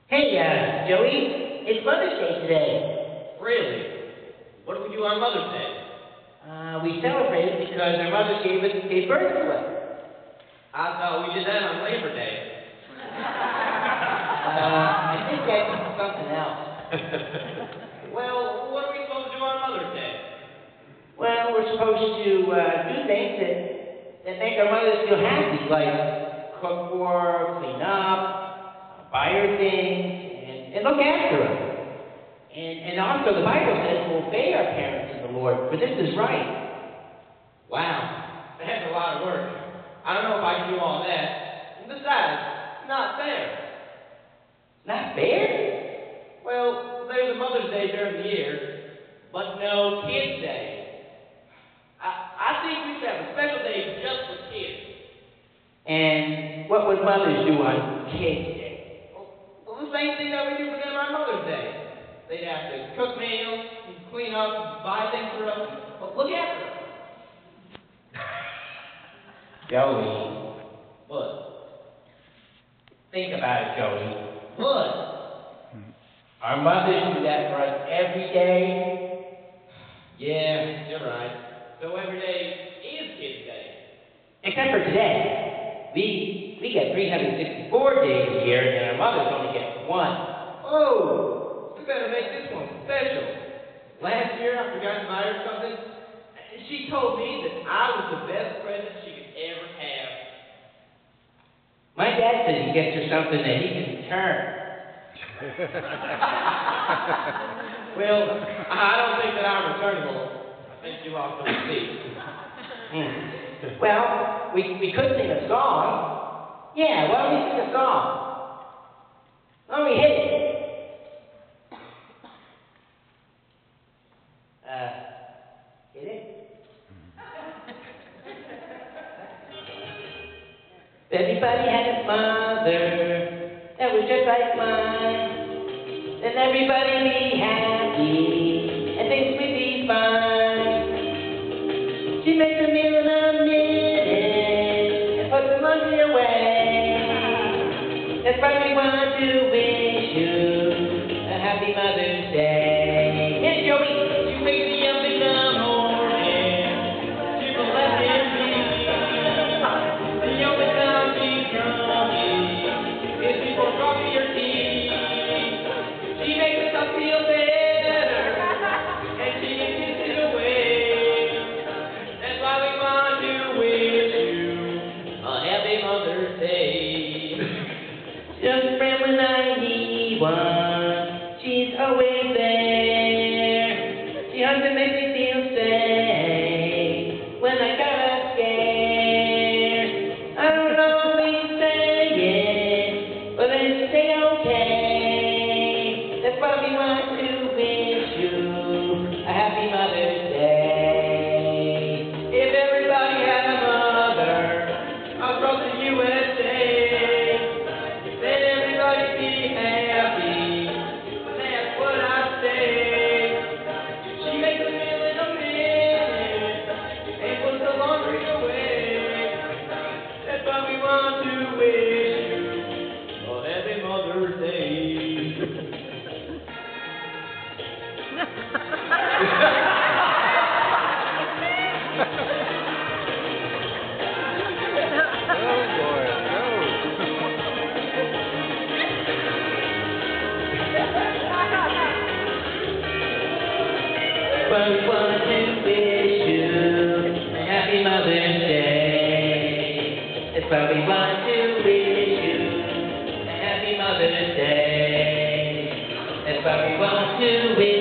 Hey, Joey, it's Mother's Day today. Really? What do we do on Mother's Day? We celebrate it because our mother gave birth to us. I thought we did that on Labor Day. I think that's something else. Well, what are we supposed to do on Mother's Day? Well, we're supposed to do things that make our mothers feel happy, like cook for her, clean up, buy her things, and look after her. And also the Bible says to obey our parents in the Lord, for this is right. Wow, that's a lot of work. I don't know if I can do all that. And besides, it's not fair. Not fair? Well, there's a Mother's Day during the year, but no Kids Day. I think we should have a special day just for kids. And what would mothers do on Kids Day? Well, the same thing that we do for them on Mother's Day. They'd have to cook meals, clean up, buy things for us, but look after them. Joey. What? Think about it, Joey. What? Our mothers do that for us every day. Yeah, you're right. So every day is Kids Day. Except for today. We get 364 days a year, and our mothers only get one. Oh, you better make this one special. Last year, I forgot to buy her something. She told me that I was the best present she could ever have. My dad says he gets her something that he can turn. Well, I don't think that I'm returnable. I think you off the receipt. Well, we could sing a song. Yeah, why don't we sing a song? Why don't we hit it? Hit it? Everybody had a mother that was just like mine. Then everybody be happy and things would be fine. She makes a meal in a minute and puts the laundry away. That's why we want to wish you a happy Mother's Day. Hey, Joey, You wake me up in the morning. You will let me be. The only time she's grumpy is before coffee or tea. She makes us feel better, and she gives it away. That's why we want to wish you a happy Mother's Day. just a friend when I need one. She's always there. She hugs and makes me feel safe when I got a scare. I don't always say it, but I say okay. That's why we want to wish you a happy Mother's Day. If everybody had a mother across the USA, then everybody'd be happy. That's what I say. She makes a meal in a minute and puts the laundry away. That's why we want to wish you a happy Mother's Day. But we want to wish you a happy Mother's Day. That's why we want to wish you a happy Mother's Day. That's why we want to wish